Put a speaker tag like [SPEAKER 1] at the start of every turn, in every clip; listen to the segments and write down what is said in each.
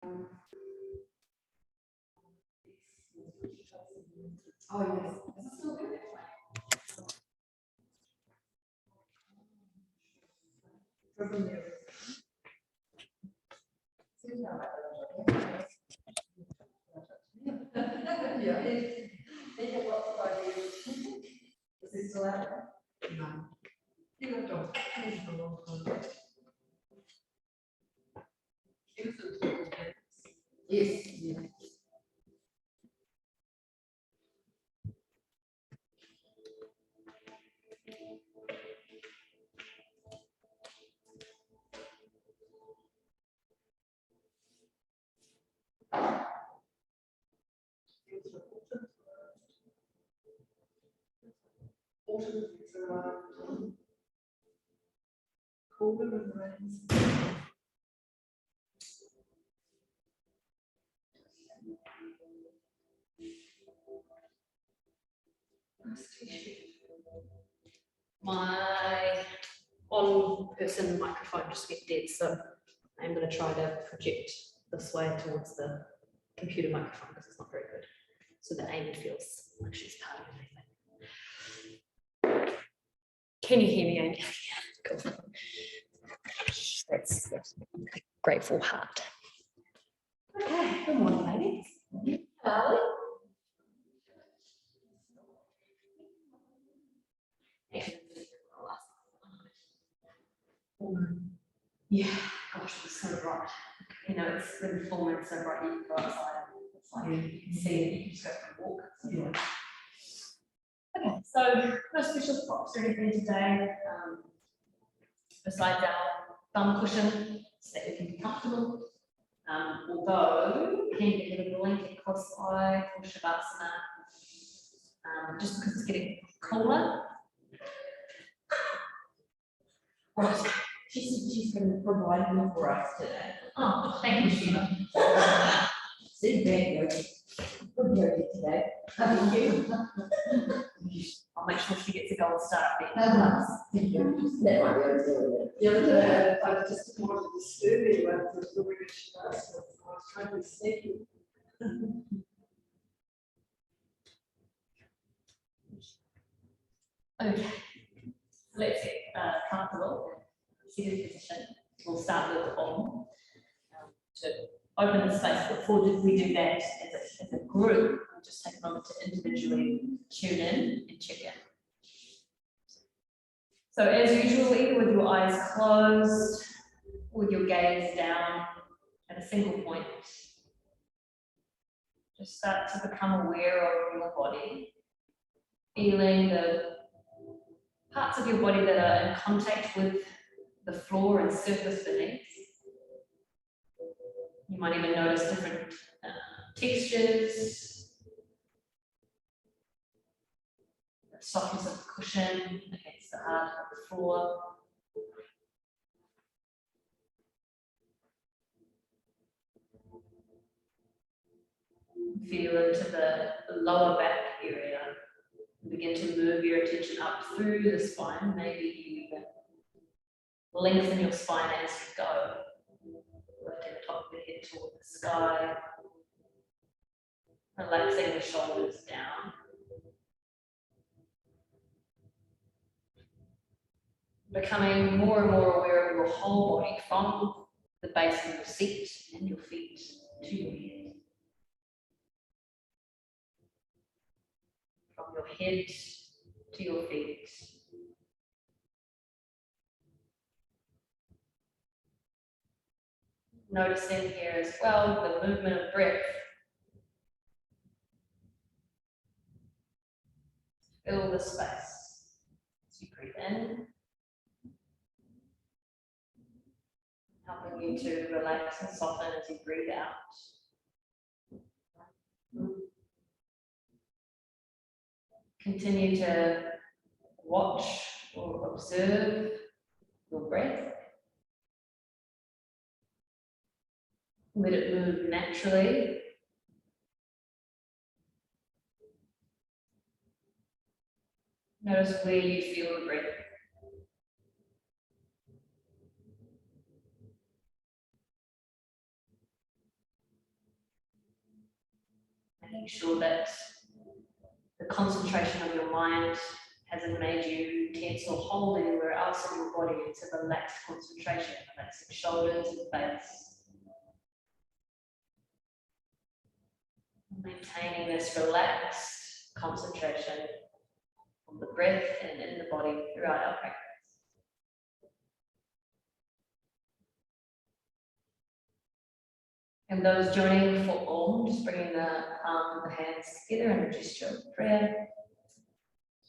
[SPEAKER 1] Oh, yes. Is it still good? Yeah. They have lots of ideas. Is it still out there? No. You have done it for a long time. Yes. Yeah. Autumn is arrived. Colder and rains.
[SPEAKER 2] My on-person microphone just went dead, so I'm going to try to project this way towards the computer microphone because it's not very good. So that Amy feels like she's part of everything. Can you hear me, Amy? Cool. That's a grateful heart. Okay, good morning, ladies. Hello. Yeah, gosh, it's so bright. You know, it's been full moon so bright, you can go outside. It's like you can see it, you can just go for a walk. So yeah. Okay, so no special props or anything today. Besides our thumb cushion, so that we can be comfortable. Although keen to get a blanket close by for Shavasana, just because it's getting cooler. Right.
[SPEAKER 1] She's going to provide more for us today.
[SPEAKER 2] Oh, thank you, Sheila.
[SPEAKER 1] See, there you go. Today. Thank you.
[SPEAKER 2] I'll make sure she gets a gold star.
[SPEAKER 1] Thank you. That might be able to do it. The other day, I just wanted to disturb anyone for the way she does. I was trying to be sneaky.
[SPEAKER 2] Okay, let's get comfortable. Seated position. We'll start with the bottom to open the space. Before we do that as a group, we'll just take a moment to individually tune in and check in. So as usual, either with your eyes closed, with your gaze down at a single point, just start to become aware of your body, feeling the parts of your body that are in contact with the floor and surface beneath. You might even notice different textures, the softness of the cushion against the hard of the floor. Feel into the lower back area. Begin to move your attention up through the spine. Maybe you even lengthen your spine as you go. Lifting the top of the head toward the sky. Relaxing the shoulders down. Becoming more and more aware of your whole body from the base of your seat and your feet to your head. From your head to your feet. Noticing here as well the movement of breath. Fill the space as you breathe in. Helping you to relax and soften as you breathe out. Continue to watch or observe your breath. Let it move naturally. Notice where you feel the breath. Make sure that the concentration of your mind hasn't made you tense or hold anywhere else in your body. It's a relaxed concentration, relaxing shoulders and face. Maintaining this relaxed concentration on the breath and in the body throughout our practice. And those joining for Om, just bringing the palms of the hands together in a gesture of prayer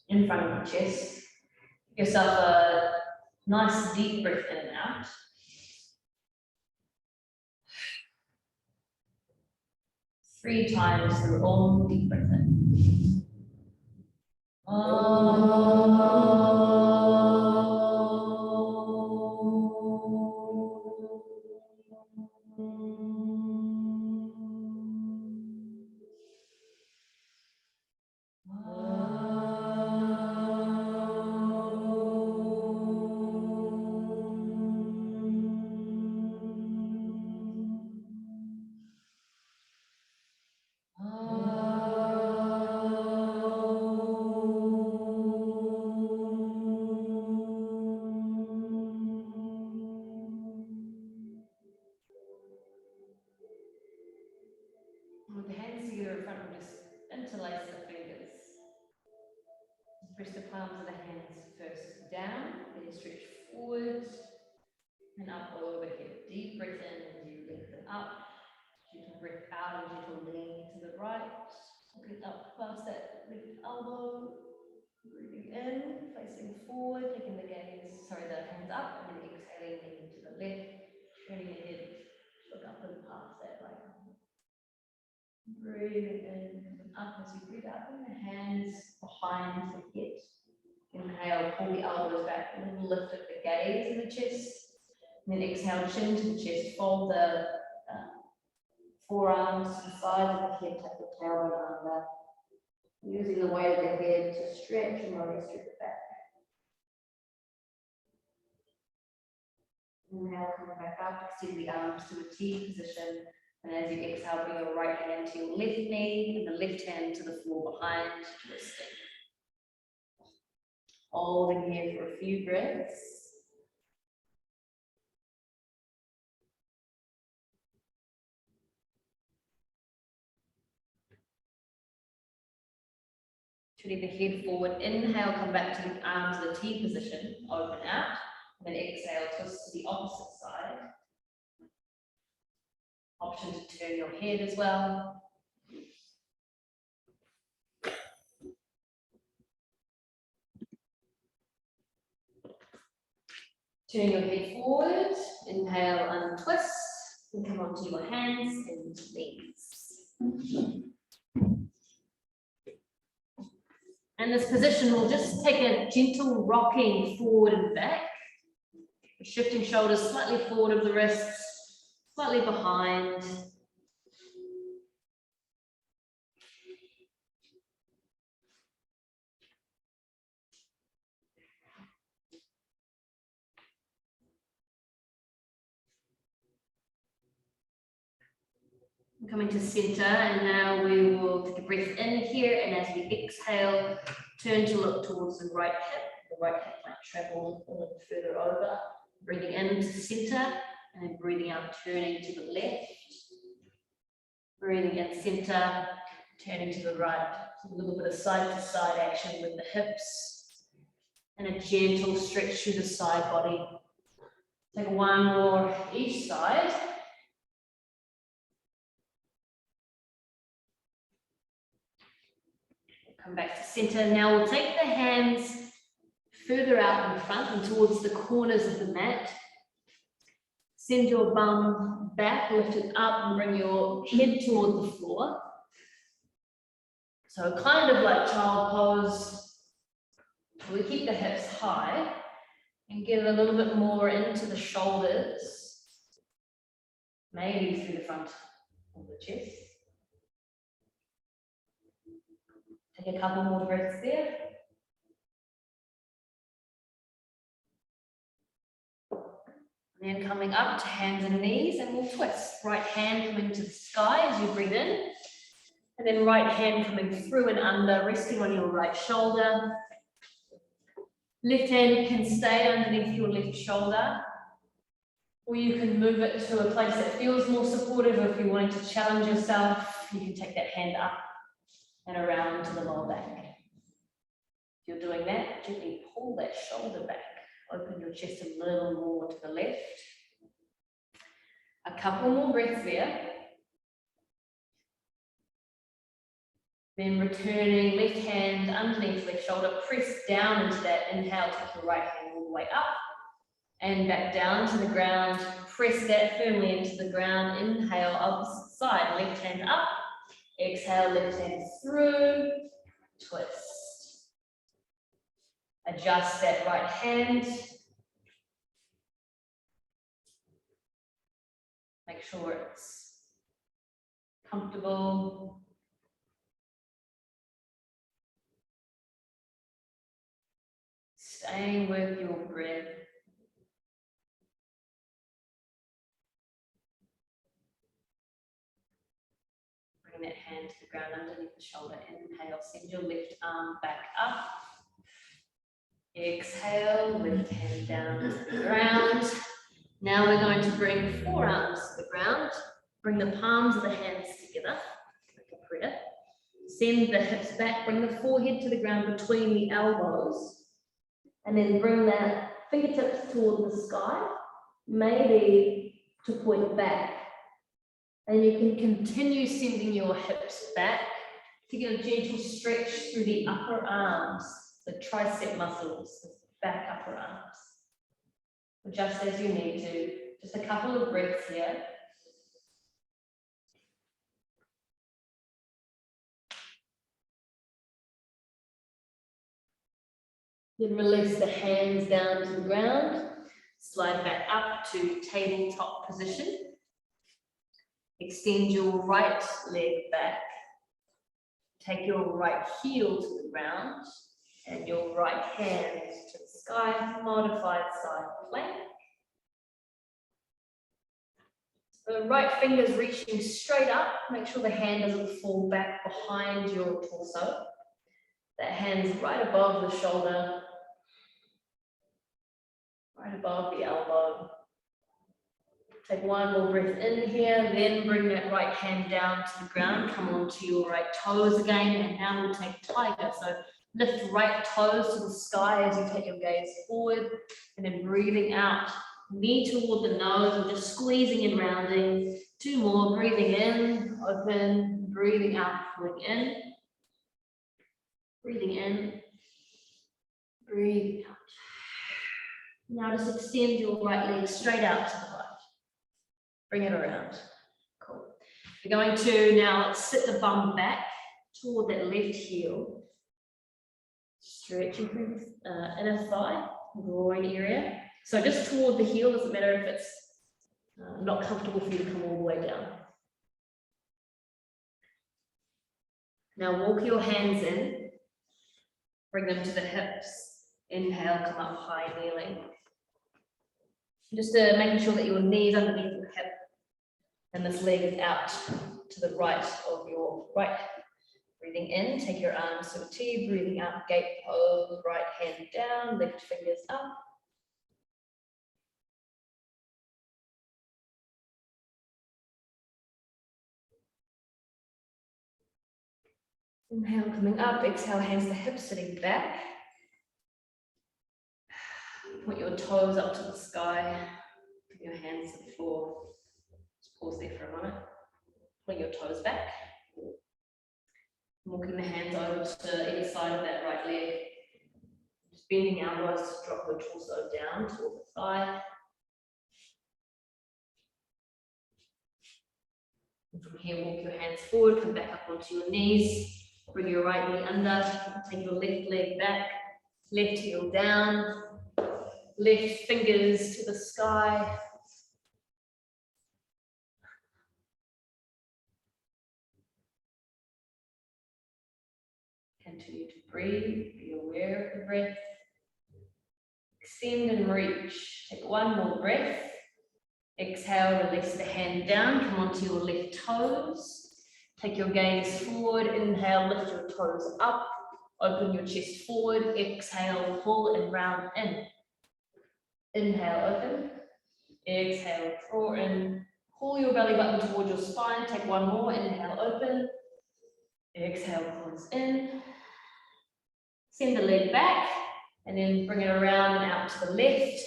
[SPEAKER 2] in front of the chest. Give yourself a nice deep breath in and out. Three times through Om, deep breath in. With the hands together in front, we'll just interlace the fingers. Press the palms of the hands first down, then stretch forward and up overhead. Deep breath in as you lengthen up. Gentle breath out and gentle lean to the right. Looking up past that left elbow. Breathing in, facing forward, taking the hands up, and then exhaling, leaning to the left. Turning your head, look up and past that right elbow. Breathing in and up as you breathe out, bring the hands behind the head. Inhale, pull the elbows back, a little lift at the gaze in the chest. And then exhale, chin to the chest, fold the forearms to the sides of the head, tuck the tailbone under. Using the weight of the head to stretch and release through the back. Inhale, come back up, extend the arms to a T position. And as you exhale, bring your right hand to your left knee and the left hand to the floor behind, twisting. Holding here for a few breaths. Turning the head forward, inhale, come back to the arms in the T position, open out, and then exhale, twist to the opposite side. Option to turn your head as well. Turn your head forward, inhale, untwist, and come onto your hands and knees. And this position will just take a gentle rocking forward and back, shifting shoulders slightly forward of the wrists, slightly behind. Coming to center, and now we will take a breath in here, and as we exhale, turn to look towards the right hip. The right hip might travel a little further over. Breathing in to center, and then breathing out, turning to the left. Breathing in center, turning to the right. So a little bit of side-to-side action with the hips, and a gentle stretch through the side body. Take one more each side. Come back to center. Now we'll take the hands further out in front and towards the corners of the mat. Send your bum back, lift it up, and bring your head toward the floor. So kind of like child pose. We keep the hips high and get a little bit more into the shoulders, maybe through the front of the chest. Take a couple more breaths there. And then coming up to hands and knees, and we'll twist. Right hand coming to the sky as you breathe in. And then right hand coming through and under, resting on your right shoulder. Left hand can stay underneath your left shoulder, or you can move it to a place that feels more supportive. If you're wanting to challenge yourself, you can take that hand up and around to the lower back. If you're doing that, gently pull that shoulder back. Open your chest a little more to the left. A couple more breaths there. Then returning, left hand underneath left shoulder, press down into that inhale, take your right hand all the way up and back down to the ground. Press that firmly into the ground. Inhale, opposite side, left hand up. Exhale, left hand through, twist. Adjust that right hand. Make sure it's comfortable. Staying with your breath. Bring that hand to the ground underneath the shoulder. Inhale, send your left arm back up. Exhale, left hand down to the ground. Now we're going to bring forearms to the ground. Bring the palms of the hands together, like a prayer. Send the hips back, bring the forehead to the ground between the elbows. And then bring that fingertips toward the sky, maybe to point back. And you can continue sending your hips back to get a gentle stretch through the upper arms, the tricep muscles, the back upper arms. Adjust as you need to. Just a couple of breaths here. Then release the hands down to the ground. Slide back up to tabletop position. Extend your right leg back. Take your right heel to the ground and your right hand to the sky. Modified side plank. The right finger's reaching straight up. Make sure the hand doesn't fall back behind your torso. That hand's right above the shoulder, right above the elbow. Take one more breath in here, then bring that right hand down to the ground. Come onto your right toes again, and now we'll take tiger. So lift right toes to the sky as you take your gaze forward, and then breathing out, knee toward the nose, and just squeezing and rounding. Two more, breathing in, open, breathing out, pulling in. Breathing in, breathing out. Now just extend your right leg straight out to the right. Bring it around. Cool. We're going to now sit the bum back toward that left heel. Stretching through the inner thigh, groin area. So just toward the heel, doesn't matter if it's not comfortable for you to come all the way down. Now walk your hands in. Bring them to the hips. Inhale, come up high, kneeling. Just making sure that your knees underneath your hip and this leg is out to the right of your right. Breathing in, take your arms to a T. Breathing out, gate pose, right hand down, lift fingers up. Inhale, coming up. Exhale, hands to hips, sitting back. Point your toes up to the sky. Bring your hands to the floor. Just pause there for a moment. Point your toes back. Walking the hands over to either side of that right leg. Just bending elbows to drop your torso down toward the thigh. And from here, walk your hands forward, come back up onto your knees. Bring your right knee under, take your left leg back, left heel down, left fingers to the sky. Continue to breathe, be aware of the breath. Extend and reach. Take one more breath. Exhale, release the hand down, come onto your left toes. Take your gaze forward, inhale, lift your toes up, open your chest forward, exhale, pull and round in. Inhale, open, exhale, draw in, pull your belly button towards your spine, take one more, inhale, open, exhale, close in, send the leg back, and then bring it around and out to the left.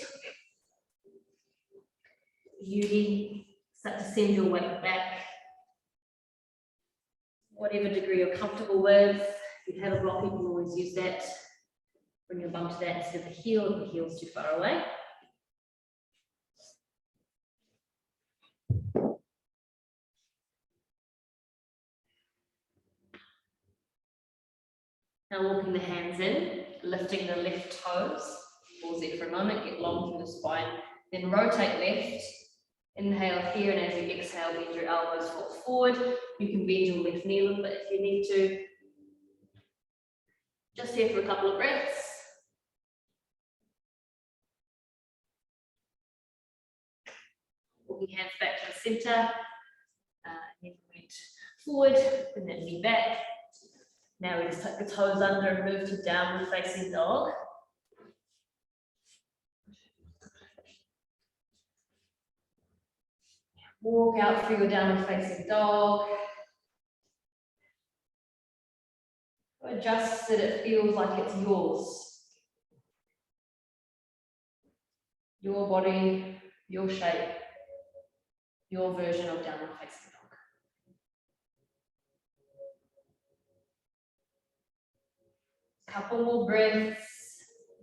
[SPEAKER 2] Beauty, start to send your weight back. Whatever degree you're comfortable with. If you have a block, you can always use that. Bring your bum to that instead of the heel, if the heel's too far away. Now walking the hands in, lifting the left toes. Pause there for a moment, get long through the spine. Then rotate left. Inhale here, and as you exhale, bend your elbows forward. You can bend your left knee a little bit if you need to. Just here for a couple of breaths. Walking hands back to the center. Then point forward, bring that knee back. Now we just tuck the toes under and move to downward facing dog. Walk out through your downward facing dog. Adjust so that it feels like it's yours. Your body, your shape, your version of downward facing dog. Couple more breaths,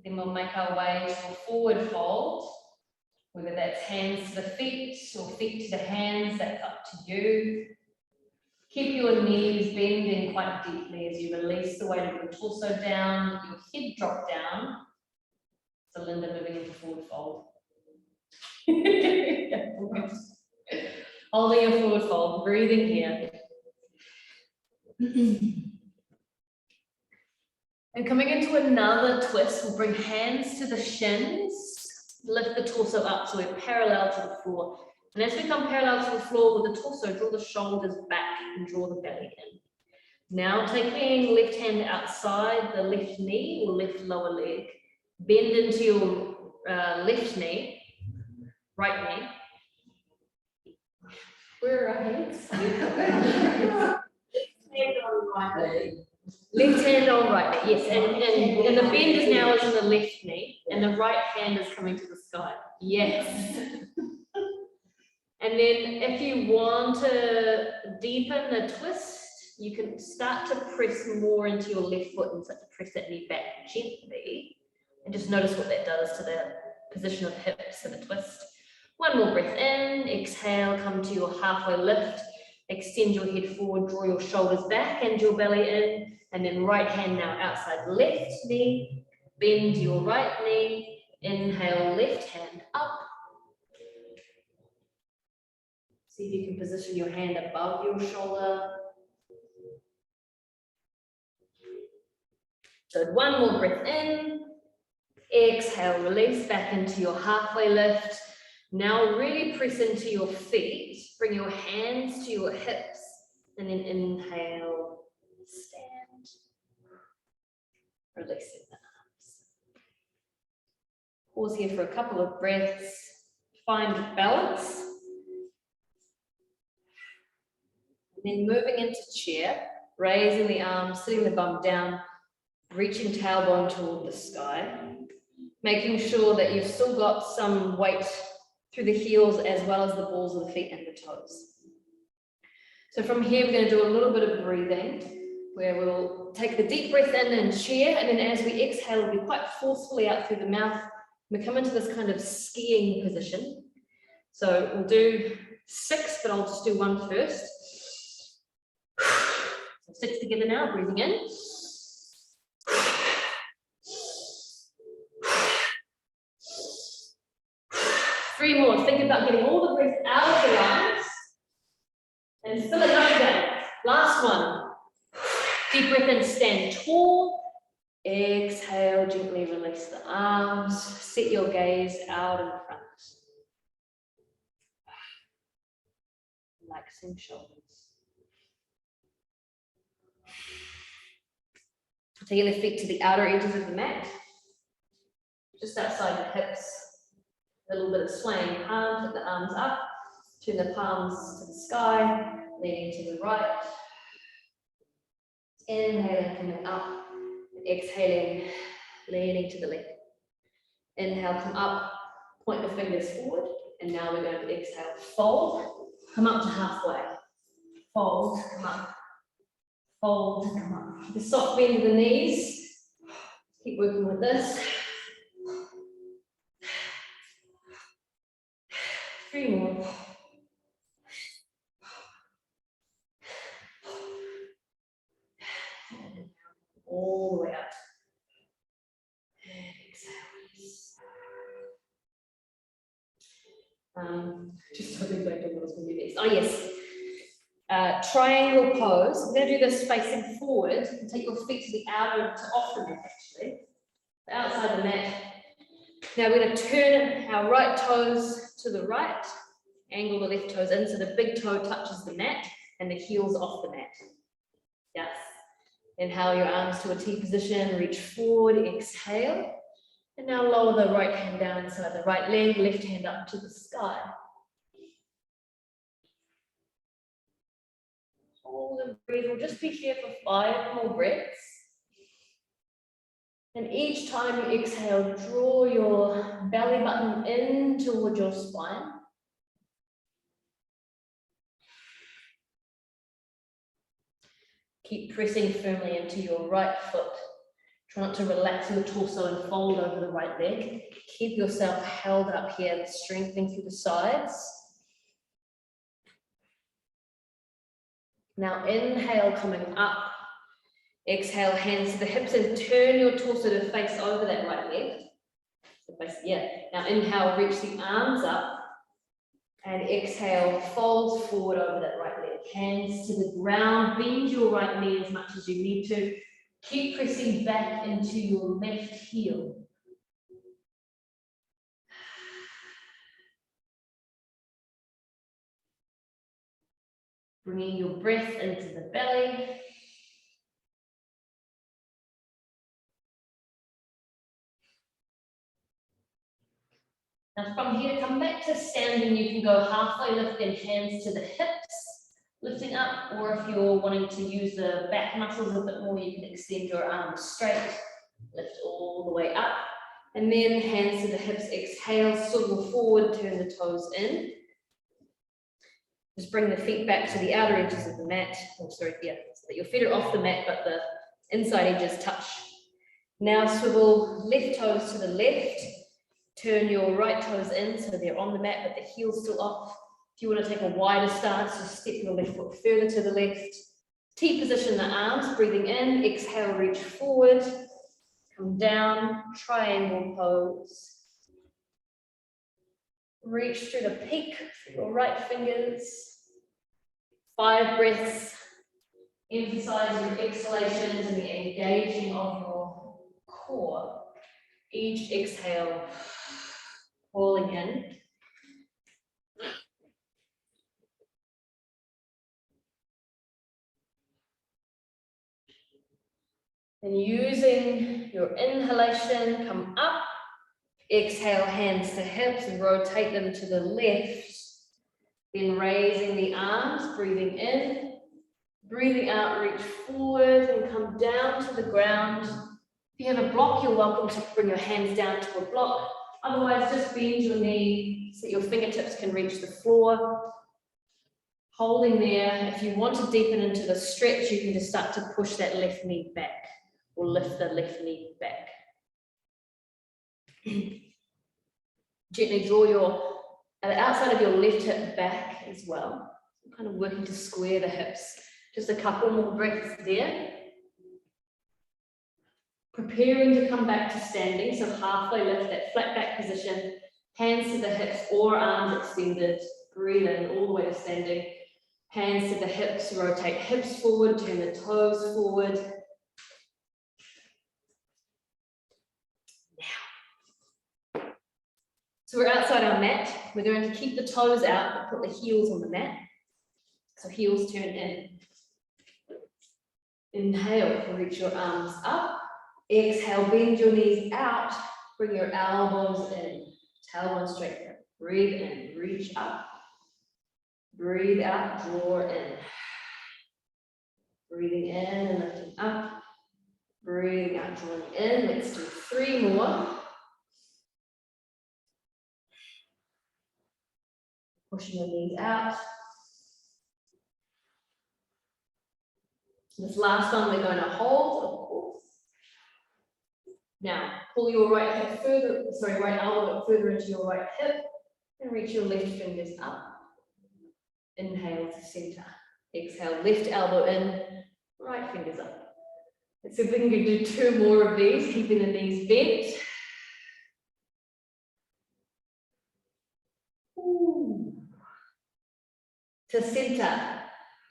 [SPEAKER 2] then we'll make our way to a forward fold. Whether that's hands to the feet or feet to the hands, that's up to you. Keep your knees bending quite deeply as you release the weight of your torso down, your head drop down. So Linda moving into forward fold. Holding your forward fold, breathing here. And coming into another twist, we'll bring hands to the shins. Lift the torso up so we're parallel to the floor. And as we come parallel to the floor with the torso, draw the shoulders back and draw the belly in. Now taking left hand outside the left knee or left lower leg, bend into your left knee, right knee. Where are our hands? Hand on right leg. Left hand on right knee, yes, and the bend is now in the left knee, and the right hand is coming to the sky, yes. And then if you want to deepen the twist, you can start to press more into your left foot and start to press that knee back gently, and just notice what that does to the position of the hips and the twist. One more breath in, exhale, come to your halfway lift, extend your head forward, draw your shoulders back and your belly in. And then right hand now outside left knee, bend your right knee, inhale, left hand up. See if you can position your hand above your shoulder. So one more breath in, exhale, release back into your halfway lift. Now really press into your feet, bring your hands to your hips, and then inhale, stand. Releasing the arms. Pause here for a couple of breaths. Find balance. And then moving into chair, raising the arms, sitting the bum down, reaching tailbone toward the sky. Making sure that you've still got some weight through the heels as well as the balls of the feet and the toes. So from here, we're going to do a little bit of breathing, where we'll take the deep breath in and chair, and then as we exhale, we'll be quite forcefully out through the mouth. We come into this kind of skiing position. So we'll do 6, but I'll just do 1 first. So 6 together now, breathing in. Three more. Think about getting all the breath out of the lungs and fill it up again. Last one. Deep breath in, stand tall. Exhale, gently release the arms. Set your gaze out in front. Relaxing shoulders.
[SPEAKER 3] Taking the feet to the outer edges of the mat, just outside the hips. A little bit of swaying palm, put the arms up, turn the palms to the sky, leaning to the right. Inhaling, coming up, exhaling, leaning to the left. Inhale, come up, point the fingers forward, and now we're going to exhale, fold, come up to halfway. Fold, come up. Fold, come up. The soft bend of the knees. Keep working with this. 3 more. All the way up. And exhale. Just hoping back to what I was going to do next. Oh, yes. Triangle pose. We're going to do this facing forward and take your feet to the outer, off the mat actually, outside the mat. Now we're going to turn our right toes to the right, angle the left toes in so the big toe touches the mat and the heels off the mat. Yes. Inhale your arms to a T position, reach forward, exhale. And now lower the right hand down inside the right leg, left hand up to the sky. Hold and breathe. We'll just be here for 5 more breaths. And each time you exhale, draw your belly button in towards your spine. Keep pressing firmly into your right foot. Try not to relax your torso and fold over the right leg. Keep yourself held up here, strengthening through the sides. Now inhale, coming up. Exhale, hands to the hips and turn your torso to face over that right leg. So yeah. Now inhale, reach the arms up. And exhale, fold forward over that right leg. Hands to the ground, bend your right knee as much as you need to. Keep pressing back into your left heel. Bringing your breath into the belly. Now from here, come back to standing. You can go halfway lifting, hands to the hips, lifting up, or if you're wanting to use the back muscles a bit more, you can extend your arms straight, lift all the way up, and then hands to the hips, exhale, swivel forward, turn the toes in. Just bring the feet back to the outer edges of the mat. Oh, sorry, yeah, so that your feet are off the mat, but the inside edges touch. Now swivel left toes to the left. Turn your right toes in so they're on the mat, but the heel's still off. If you want to take a wider stance, just step your left foot further to the left. T position the arms, breathing in, exhale, reach forward, come down, triangle pose. Reach through the peak through your right fingers. 5 breaths. Emphasize your exhalations and the engaging of your core. Each exhale, pulling in. And using your inhalation, come up. Exhale, hands to hips and rotate them to the left. Then raising the arms, breathing in. Breathing out, reach forward and come down to the ground. If you have a block, you're welcome to bring your hands down to a block. Otherwise, just bend your knee so that your fingertips can reach the floor. Holding there. If you want to deepen into the stretch, you can just start to push that left knee back or lift the left knee back. Gently draw your outside of your left hip back as well. Kind of working to square the hips. Just a couple more breaths there. Preparing to come back to standing, so halfway lift, that flat back position, hands to the hips or arms extended, breathe in all the way to standing, hands to the hips, rotate hips forward, turn the toes forward. Now, so we're outside our mat, we're going to keep the toes out, but put the heels on the mat, so heels turn in. Inhale, reach your arms up. Exhale, bend your knees out. Bring your elbows in. Tailbone straight. Breathe in, reach up. Breathe out, draw in. Breathing in and lifting up. Breathing out, drawing in. Let's do 3 more. Pushing the knees out. This last one we're going to hold, of course. Now, pull your right hip further, right elbow further into your right hip and reach your left fingers up. Inhale to center. Exhale, left elbow in, right fingers up. Let's see if we can do 2 more of these, keeping the knees bent. Ooh. To center.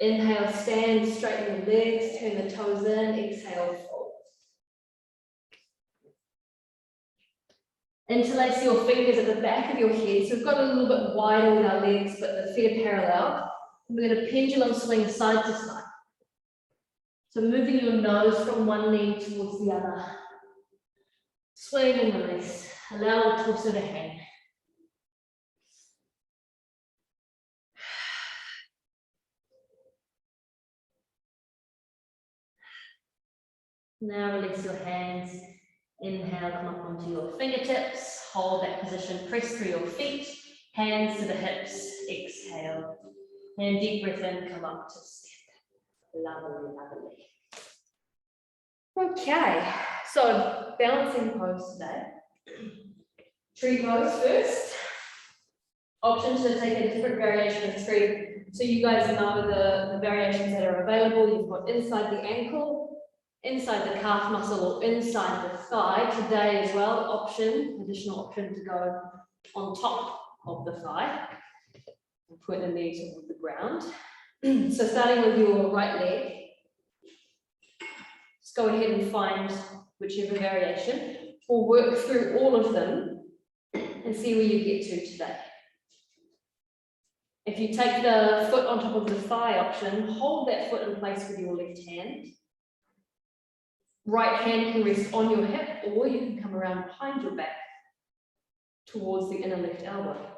[SPEAKER 3] Inhale, stand, straighten the legs, turn the toes in, exhale, fold. Interlace your fingers at the back of your head. So we've got a little bit wider with our legs, but the feet are parallel. We're going to pendulum swing side to side. So moving your nose from one knee towards the other. Swing and release. Allow the torso to hang. Now release your hands. Inhale, come up onto your fingertips. Hold that position. Press through your feet. Hands to the hips. Exhale. And deep breath in, come up to step. Lovely, lovely. Okay, so balancing pose today. Tree pose first. Option to take a different variation of tree. So you guys know the variations that are available. You've got inside the ankle, inside the calf muscle, or inside the thigh. Today as well, additional option to go on top of the thigh. And put the knee toward the ground. So starting with your right leg, just go ahead and find whichever variation, or work through all of them and see where you get to today. If you take the foot on top of the thigh option, hold that foot in place with your left hand. Right hand can rest on your hip, or you can come around behind your back towards the inner left elbow.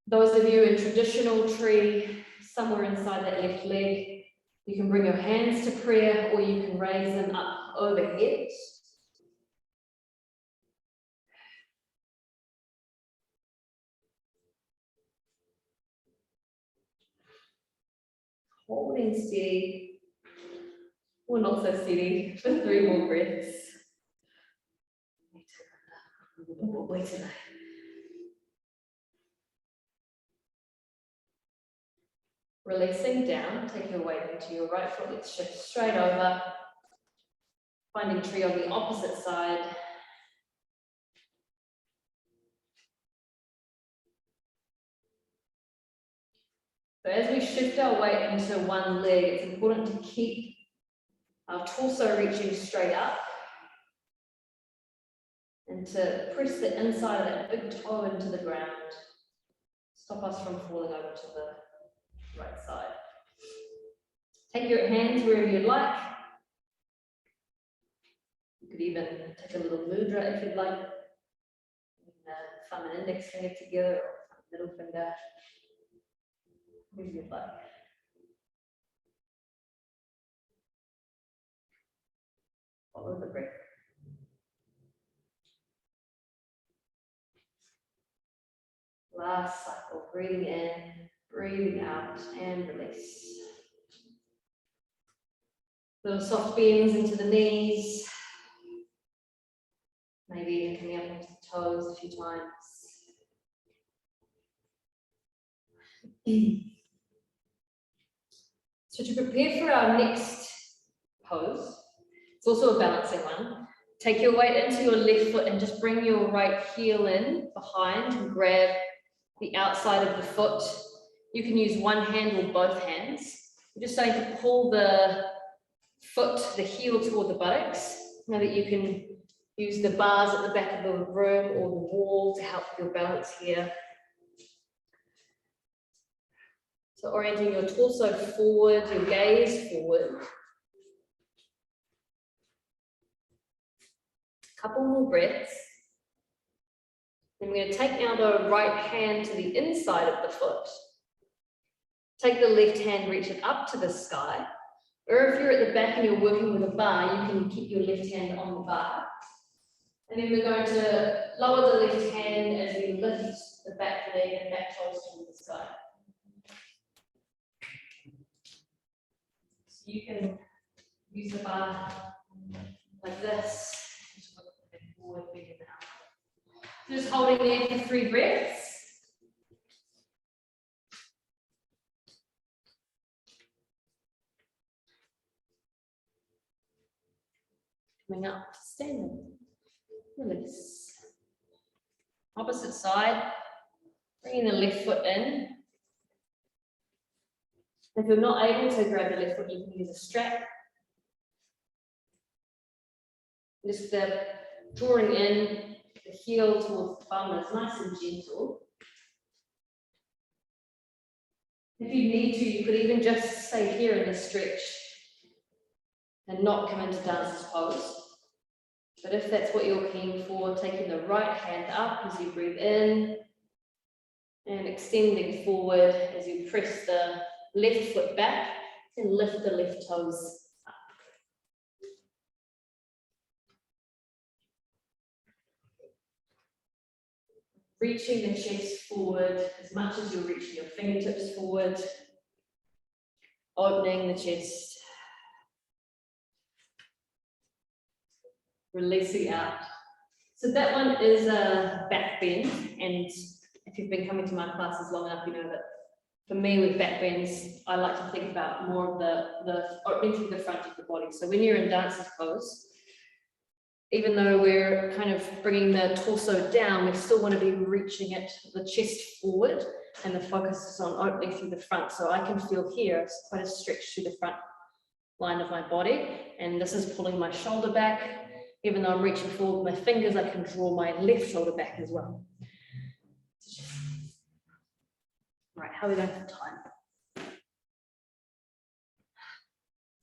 [SPEAKER 3] Those of you in traditional tree, somewhere inside that left leg, you can bring your hands to prayer, or you can raise them up overhead. Holding steady, or not so steady, for 3 more breaths. Wait today. Releasing down, take your weight into your right foot. Let's shift straight over. Finding tree on the opposite side. So as we shift our weight into one leg, it's important to keep our torso reaching straight up and to press the inside of that big toe into the ground. Stop us from falling over to the right side. Take your hands wherever you like. You could even take a little mudra if you'd like. Thumb and index finger together, or middle finger. Wherever you'd like. Follow the breath. Last cycle, breathing in, breathing out, and release. Little soft bends into the knees. Maybe even coming up into the toes a few times. So to prepare for our next pose, it's also a balancing one. Take your weight into your left foot and just bring your right heel in behind and grab the outside of the foot. You can use one hand or both hands. You're just starting to pull the foot, the heel toward the buttocks. Now that you can use the bars at the back of the room or the wall to help your balance here. So orienting your torso forward, your gaze forward. Couple more breaths. Then we're going to take now the right hand to the inside of the foot. Take the left hand, reach it up to the sky. Or if you're at the back and you're working with a bar, you can keep your left hand on the bar. And then we're going to lower the left hand as we lift the back leg and back toes towards the sky. So you can use the bar like this. Just holding there for 3 breaths. Coming up to standing. Release. Opposite side. Bringing the left foot in. If you're not able to grab the left foot, you can use a strap. Just drawing in the heel towards the bum is nice and gentle. If you need to, you could even just stay here in the stretch and not come into dancer's pose. But if that's what you're keen for, taking the right hand up as you breathe in and extending forward as you press the left foot back and lift the left toes. Reaching the chest forward as much as you're reaching your fingertips forward, opening the chest, releasing out. So that one is a back bend, and if you've been coming to my classes long enough, you know that for me with back bends, I like to think about more of the opening through the front of the body. So when you're in dancer's pose, even though we're kind of bringing the torso down, we still want to be reaching it, the chest forward, and the focus is on opening through the front. So I can feel here, it's quite a stretch through the front line of my body, and this is pulling my shoulder back. Even though I'm reaching forward with my fingers, I can draw my left shoulder back as well. Right, how are we going for time?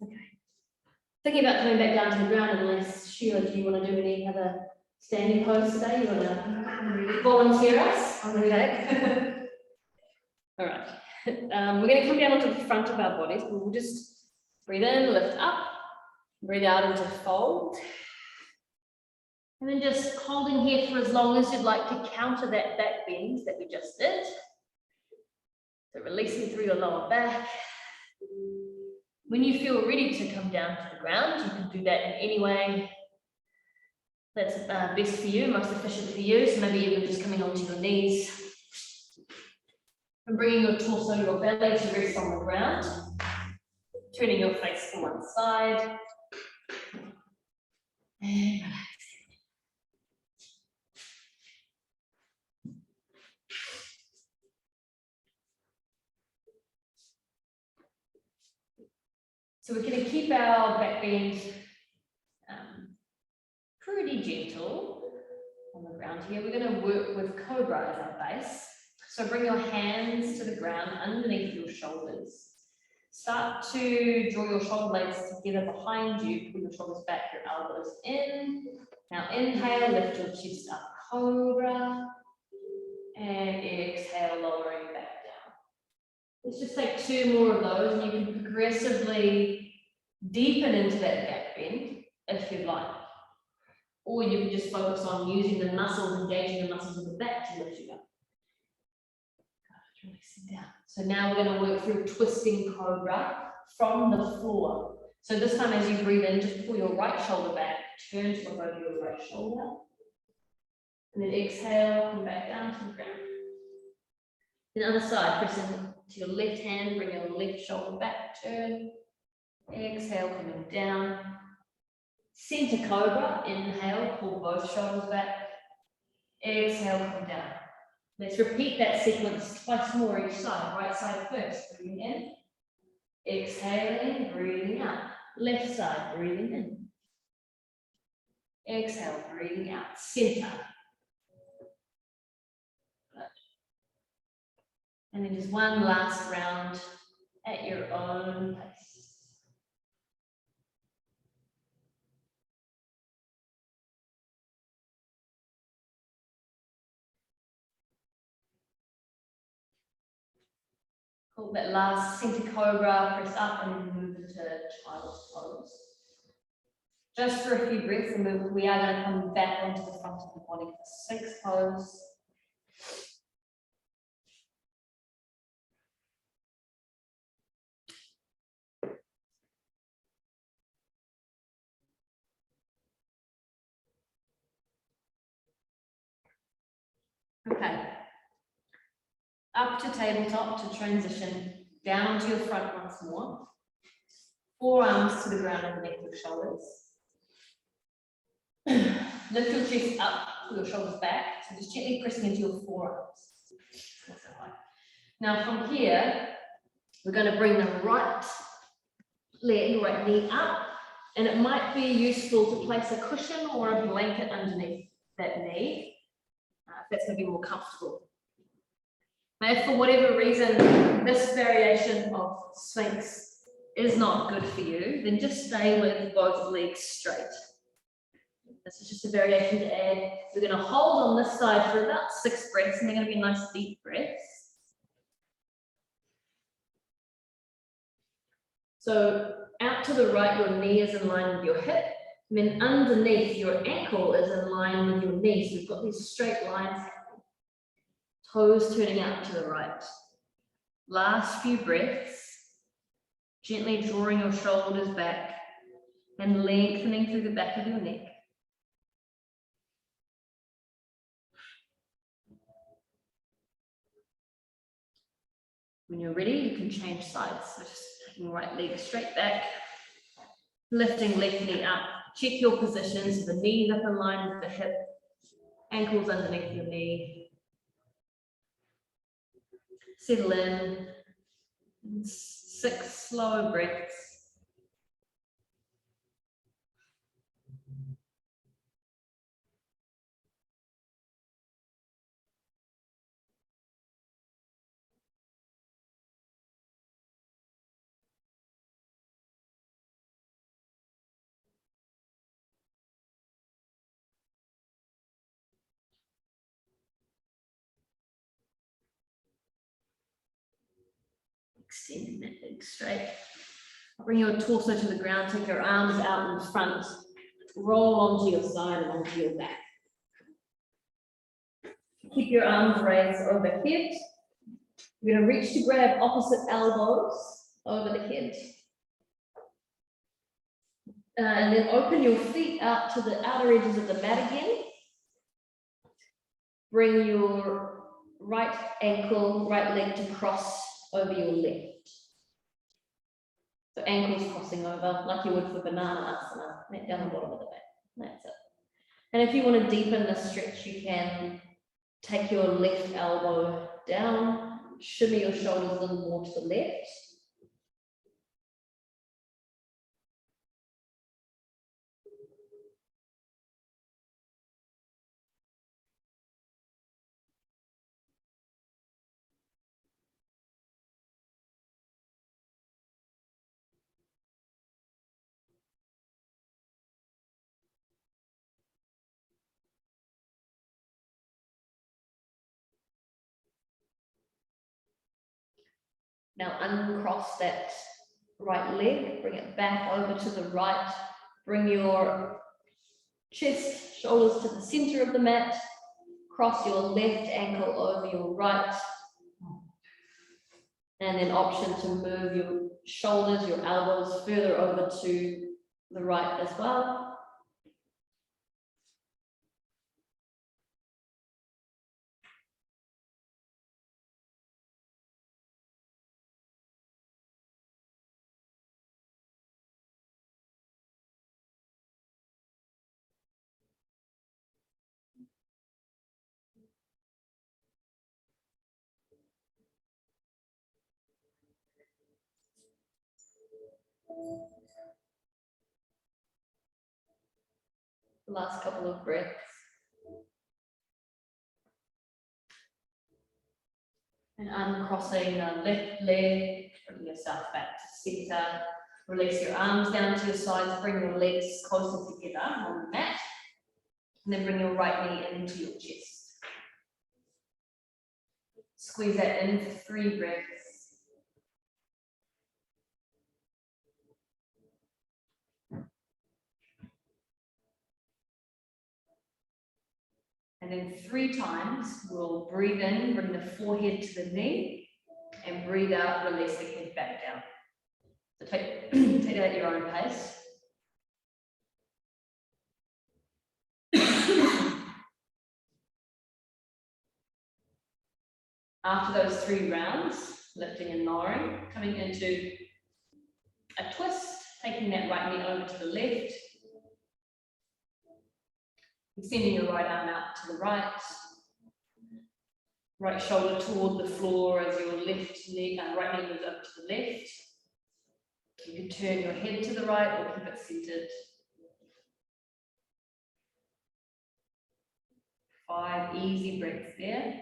[SPEAKER 3] Okay. Thinking about coming back down to the ground, unless Sheila, do you want to do any other standing pose today? You want to volunteer us? Okay. All right. We're going to come down onto the front of our bodies. We'll just breathe in, lift up, breathe out into fold. And then just holding here for as long as you'd like to counter that back bend that we just did. So releasing through your lower back. When you feel ready to come down to the ground, you can do that in any way that's best for you, most efficient for you. So maybe even just coming onto your knees and bringing your torso, your belly to rest on the ground, turning your face to one side. And relax. So we're going to keep our back bend pretty gentle on the ground here. We're going to work with Cobra as our base. So bring your hands to the ground underneath your shoulders. Start to draw your shoulder blades together behind you. Pull your shoulders back, your elbows in. Now inhale, lift your chest up, Cobra. And exhale, lowering back. Let's just take 2 more of those, and you can progressively deepen into that back bend if you'd like. Or you can just focus on using the muscles, engaging the muscles of the back to lift you up. Releasing down. So now we're going to work through twisting Cobra from the floor. So this time as you breathe in, just pull your right shoulder back, turn to over your right shoulder. And then exhale, come back down to the ground. The other side, pressing to your left hand, bring your left shoulder back, turn. Exhale, coming down. Center Cobra, inhale, pull both shoulders back. Exhale, come down. Let's repeat that sequence twice more each side. Right side first, breathing in. Exhaling, breathing out. Left side, breathing in. Exhale, breathing out. Center. And then just one last round at your own pace. Hold that last center cobra, press up and then move into child's pose. Just for a few breaths, and we are going to come back onto the front of the body for Sphinx pose. Okay. Up to tabletop to transition, down to your front once more. Forearms to the ground underneath your shoulders. Lift your chest up, your shoulders back, so just gently pressing into your forearms. Now from here, we're going to bring the right leg, right knee up, and it might be useful to place a cushion or a blanket underneath that knee, if that's going to be more comfortable. Now, if for whatever reason this variation of Sphinx is not good for you, then just stay with both legs straight. This is just a variation to add. We're going to hold on this side for about 6 breaths, and they're going to be nice deep breaths. So out to the right, your knee is in line with your hip, and then underneath your ankle is in line with your knee. So you've got these straight lines happening. Toes turning out to the right. Last few breaths, gently drawing your shoulders back and lengthening through the back of your neck. When you're ready, you can change sides. So just taking right leg straight back, lifting left knee up. Check your position, so the knees up in line with the hip, ankles underneath your knee. Settle in. 6 slow breaths. Extending that leg straight. Bring your torso to the ground, take your arms out in front, roll onto your side and onto your back. Keep your arms raised overhead. You're going to reach to grab opposite elbows over the head. And then open your feet out to the outer edges of the mat again. Bring your right ankle, right leg to cross over your left. So ankles crossing over like you would for banana asana, down the bottom of the mat. That's it. And if you want to deepen the stretch, you can take your left elbow down, shimmy your shoulders a little more to the left. Now uncross that right leg, bring it back over to the right, bring your chest, shoulders to the center of the mat, cross your left ankle over your right, and then option to move your shoulders, your elbows further over to the right as well. Last couple of breaths. And uncrossing the left leg, bring yourself back to center. Release your arms down to your sides, bring your legs closer together on the mat. And then bring your right knee into your chest. Squeeze that in for 3 breaths. And then 3 times, we'll breathe in, bring the forehead to the knee, and breathe out, release the head back down. So take, take that at your own pace. After those 3 rounds, lifting and lowering, coming into a twist, taking that right knee over to the left, extending your right arm out to the right, right shoulder toward the floor as your left knee, right knee moves up to the left. You can turn your head to the right or keep it centered. 5 easy breaths there.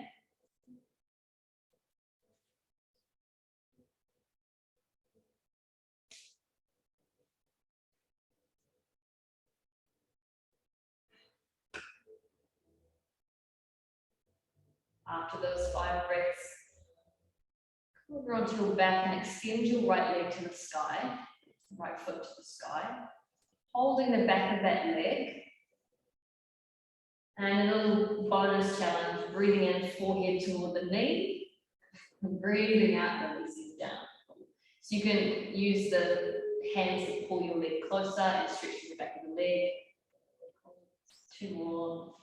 [SPEAKER 3] After those 5 breaths, come over onto your back and extend your right leg to the sky, right foot to the sky, holding the back of that leg. And a little bonus challenge, breathing in, forehead toward the knee, and breathing out, releasing down. So you can use the hands to pull your leg closer and stretch the back of the leg. 2 more.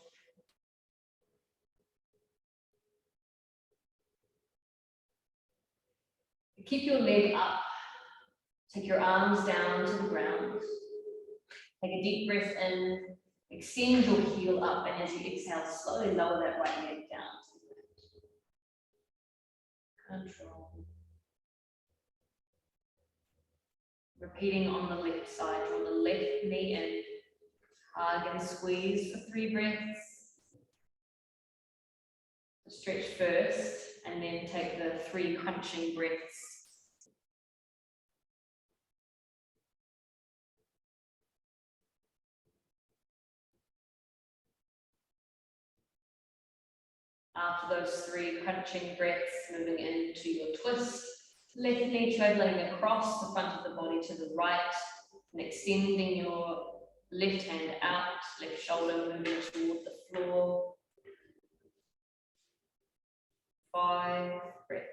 [SPEAKER 3] Keep your leg up. Take your arms down to the ground. Take a deep breath in. Extend your heel up, and as you exhale, slowly lower that right leg down. Control. Repeating on the left side, draw the left knee in. Hug and squeeze for 3 breaths. Stretch first, and then take the 3 crunching breaths. After those 3 crunching breaths, moving into your twist, left knee traveling across the front of the body to the right, and extending your left hand out, left shoulder moving toward the floor. 5 breaths.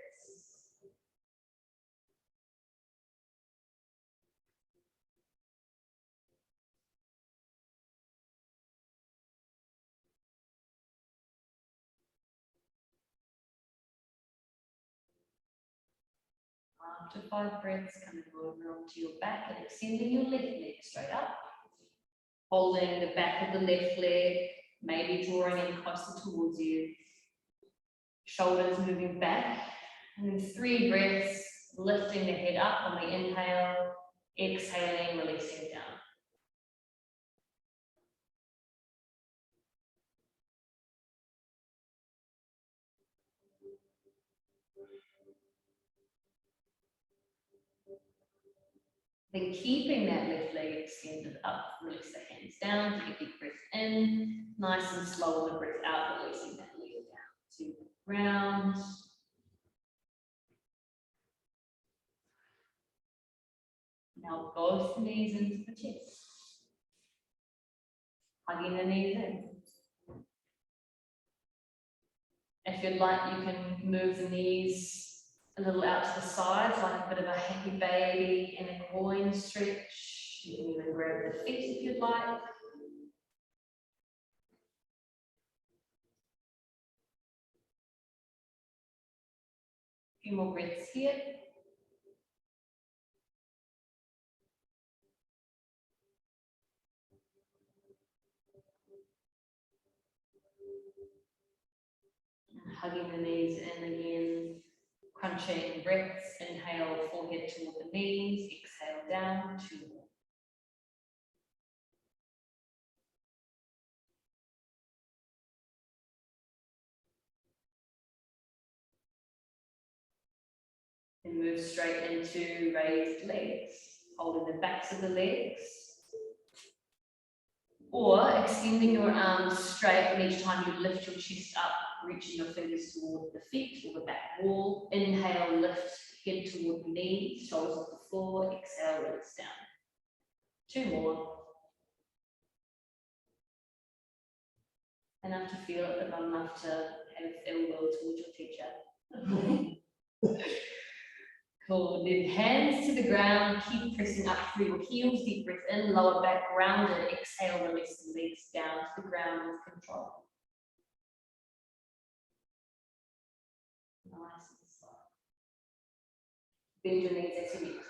[SPEAKER 3] After 5 breaths, coming over onto your back and extending your left leg straight up. Holding the back of the left leg, maybe drawing in closer towards you. Shoulders moving back. And then 3 breaths, lifting the head up on the inhale, exhaling, releasing down. Then keeping that left leg extended up, release the hands down, take a deep breath in, nice and slow on the breath out, releasing that leg down to the ground. Now both knees into the chest. Hugging the knees in. If you'd like, you can move the knees a little out to the sides, like a bit of a happy baby and a groin stretch. You can even grab the feet if you'd like. A few more breaths here. And hugging the knees in again. Crunching breaths, inhale, forehead toward the knees, exhale down, 2 more. And move straight into raised legs, holding the backs of the legs. Or extending your arms straight, and each time you lift your chest up, reaching your fingers toward the feet or the back wall. Inhale, lift head toward the knees, shoulders off the floor. Exhale, release down. 2 more. Enough to feel it, but not enough to have ill will towards your teacher. Cool. Then hands to the ground, keep pressing up through your heels, deep breath in, lower back rounded. Exhale, release the legs down to the ground with control. Nice and slow. Bend your knees as you need to.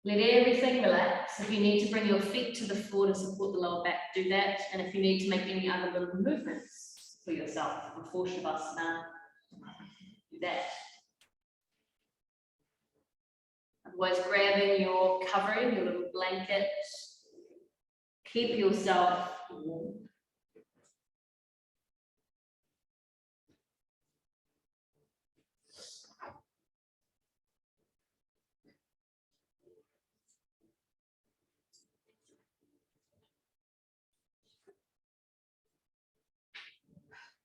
[SPEAKER 3] Let everything relax. If you need to bring your feet to the floor to support the lower back, do that. And if you need to make any other little movements for yourself before Shavasana, do that. Otherwise, grabbing your covering, your little blanket, keep yourself warm.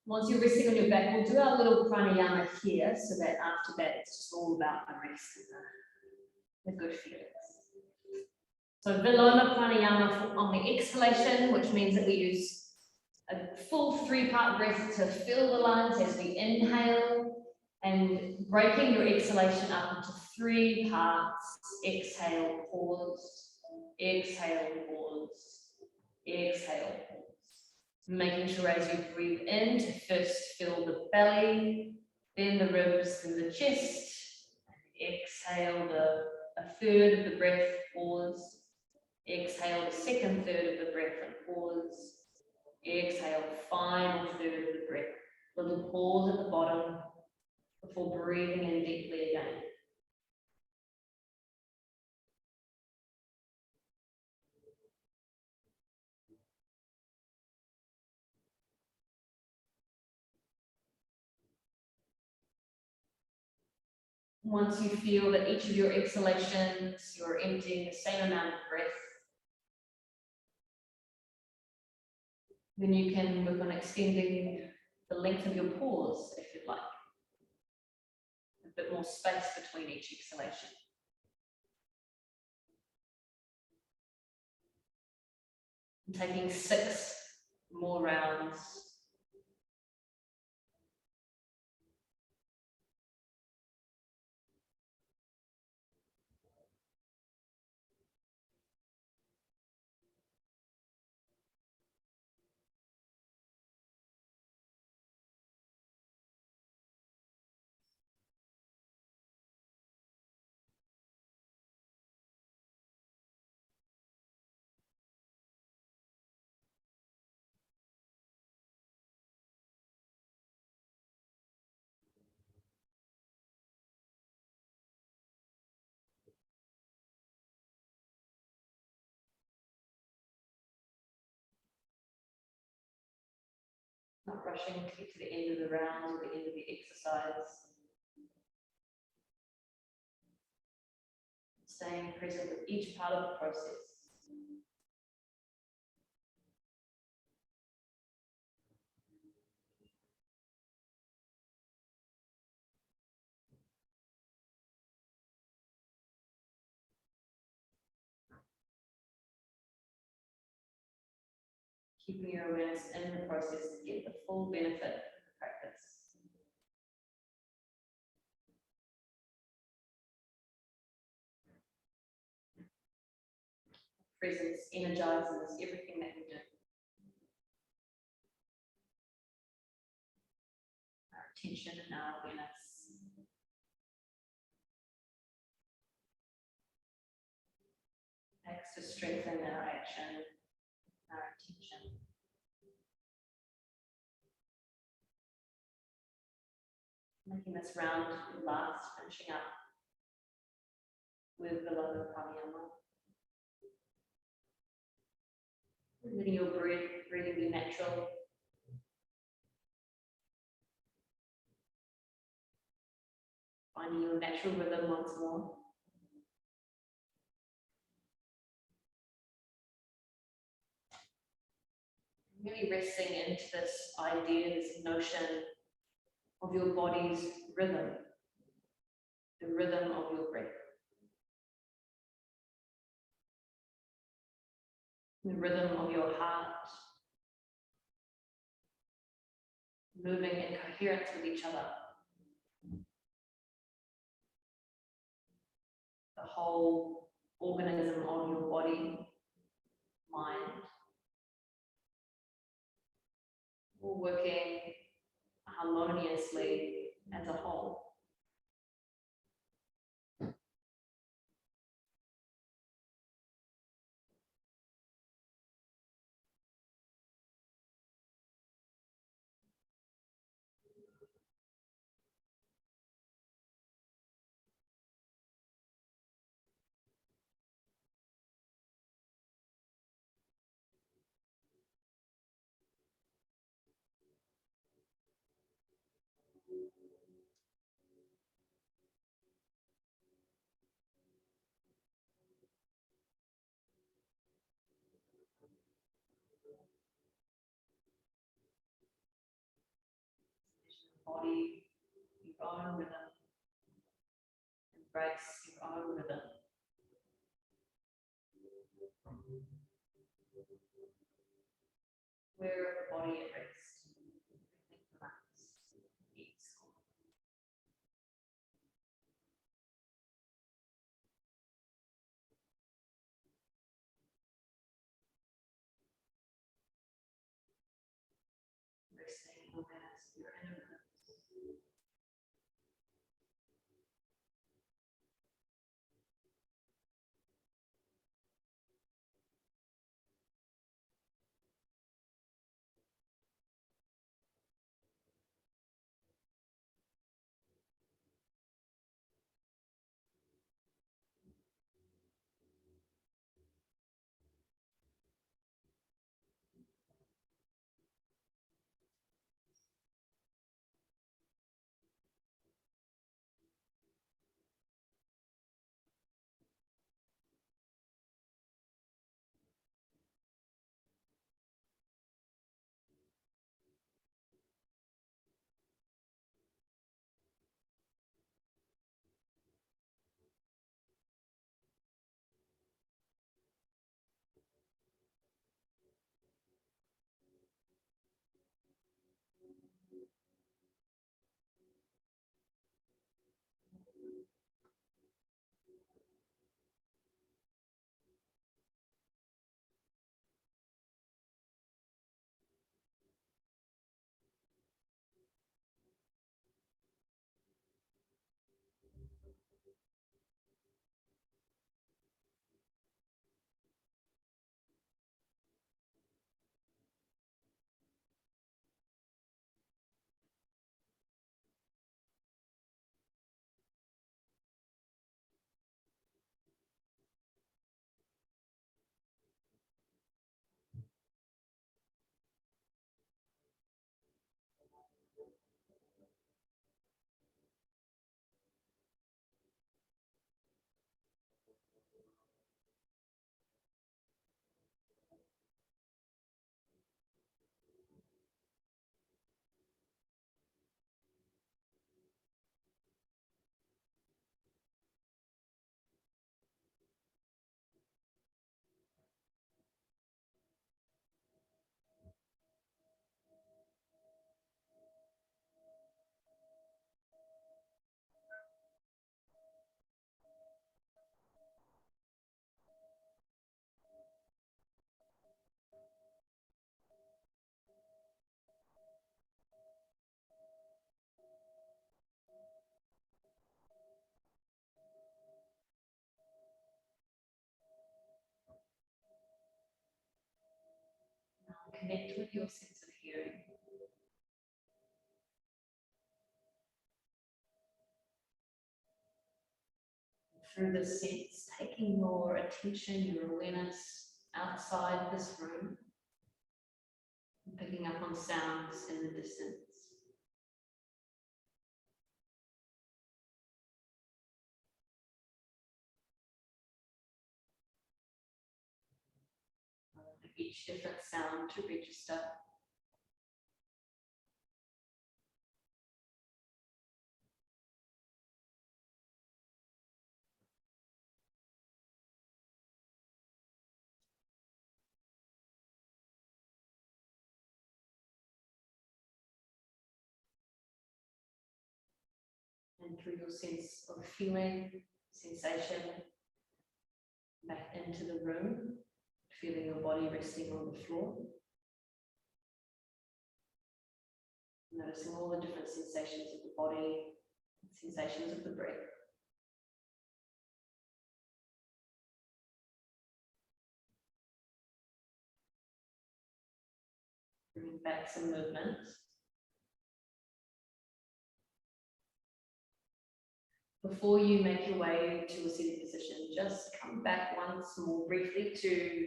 [SPEAKER 3] Once you're resting on your back, we'll do our little pranayama here, so that after that, it's just all about the rest and the good feelings. So Viloma pranayama on the exhalation, which means that we use a full 3-part breath to fill the lungs as we inhale, and breaking your exhalation up into 3 parts. Exhale, pause, exhale, pause, exhale, pause. Making sure as you breathe in to first fill the belly, then the ribs, then the chest. Exhale a third of the breath, pause. Exhale the second third of the breath and pause. Exhale, final third of the breath. Little pause at the bottom before breathing in deeply again. Once you feel that each of your exhalations, you're emptying the same amount of breath, then you can work on extending the length of your pause if you'd like. A bit more space between each exhalation. And taking 6 more rounds. Not rushing to get to the end of the round or the end of the exercise. Staying present with each part of the process. Keeping your awareness in the process to get the full benefit of the practice. Presence energizes everything that we do. Our attention and our awareness. Acts to strengthen our action, our attention. Making this round last, finishing up with the Viloma pranayama. Letting your breathing be natural. Finding your natural rhythm once more. Really resting into this idea, this notion of your body's rhythm, the rhythm of your breath, the rhythm of your heart, moving in coherence with each other. The whole organism of your body, mind, all working harmoniously as a whole. Body, your own rhythm. Embrace your own rhythm. Where of the body at rest. Everything relaxed. Peaceful. Resting in awareness of your inner rhythms. Connect with your sense of hearing. Through the sense, taking your attention, your awareness outside this room, and picking up on sounds in the distance. each different sound to register. And through your sense of feeling, sensation, back into the room, feeling your body resting on the floor. Noticing all the different sensations of the body, sensations of the breath. Bringing back some movement. Before you make your way to a seated position, just come back once more briefly to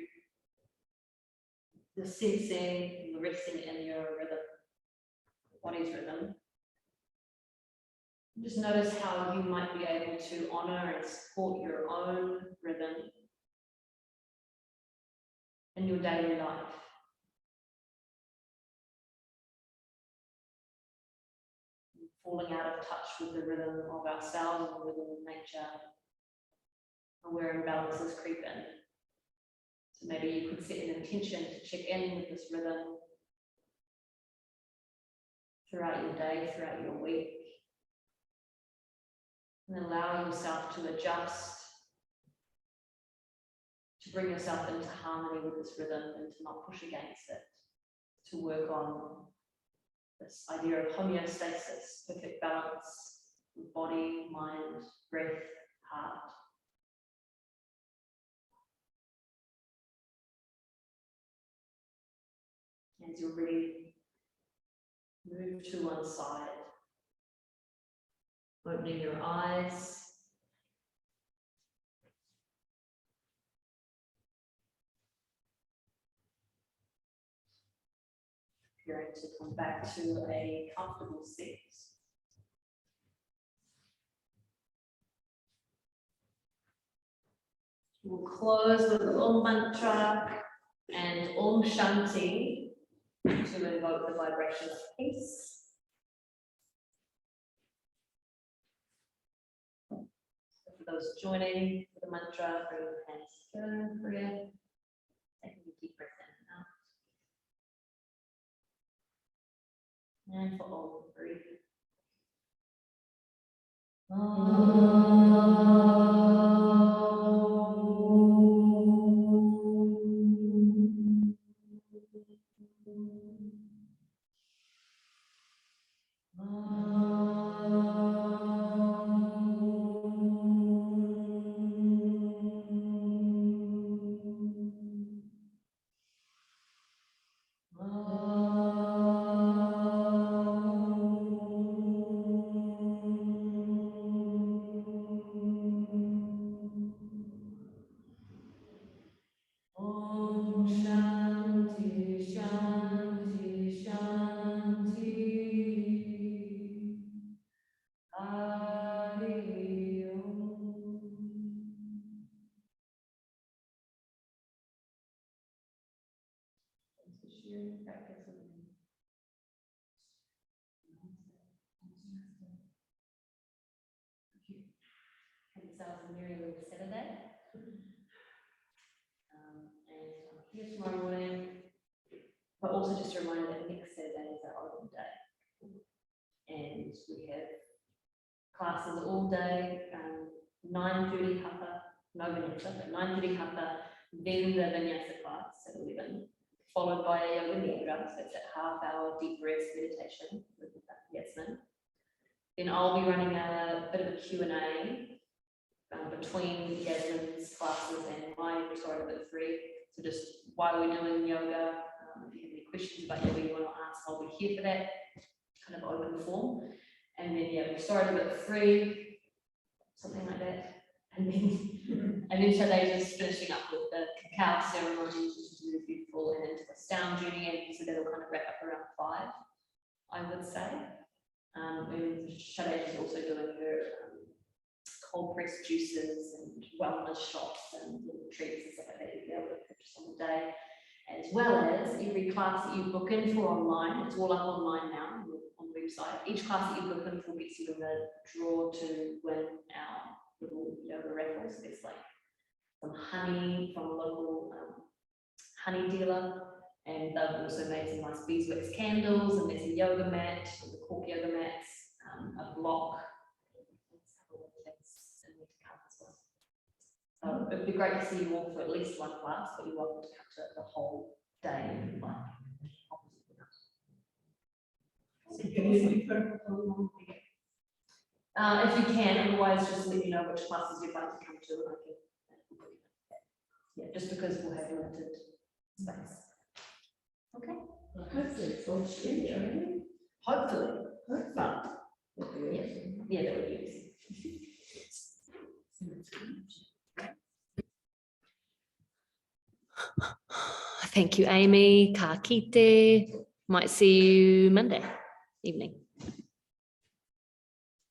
[SPEAKER 3] the sensing, the resting in your rhythm, body's rhythm. Just notice how you might be able to honor and support your own rhythm in your daily life. Falling out of touch with the rhythm of ourselves and the rhythm of nature, and where imbalances creep in. So maybe you could set an intention to check in with this rhythm throughout your day, throughout your week, and allow yourself to adjust, to bring yourself into harmony with this rhythm and to not push against it, to work on this idea of homeostasis, perfect balance with body, mind, breath, heart. As you're ready, move to one side, opening your eyes. Preparing to come back to a comfortable seat. We'll close with the Om mantra and Om Shanti to invoke the vibration of peace. So for those joining the mantra, bring your hands together for you. Taking a deep breath in and out. And for Om, breathe. Yourselves a merry little Saturday. And I'm here tomorrow morning, but also just a reminder that next Saturday is our open day. And we have classes all day, 9:30 Hatha, no vinyasa, but 9:30 Hatha, then the vinyasa class at 11, followed by a yoga nidra, so it's a half-hour deep rest meditation with Yasmin. Then I'll be running a bit of a Q&A between Yasmin's classes and my restorative at 3. So just while we're doing yoga, if you have any questions about yoga you want to ask, I'll be here for that, kind of open form. And then yeah, restorative at 3, something like that. And then today just finishing up with the cacao ceremony, which is really beautiful, and into the sound journey, and so that'll kind of wrap up around 5, I would say. And Shade is also doing her cold pressed juices and wellness shots and little treats and stuff like that you'll be able to purchase on the day. as well as every class that you book in for online. It's all up online now on the website. Each class that you book in for gets you in the draw to win our little yoga raffles. There's like some honey from a local honey dealer, and they've also made some nice beeswax candles, and there's a yoga mat, the cork yoga mats, a block. So it'd be great to see you all for at least one class, but you're welcome to come to the whole day. If you can, otherwise just let me know which classes you'd like to come to, and I can. Yeah, just because we'll have limited space. Okay.
[SPEAKER 1] Hopefully it's all shit,
[SPEAKER 3] Hopefully, but yeah, that would be easy. Thank you, Amy. Ka kite. Might see you Monday evening.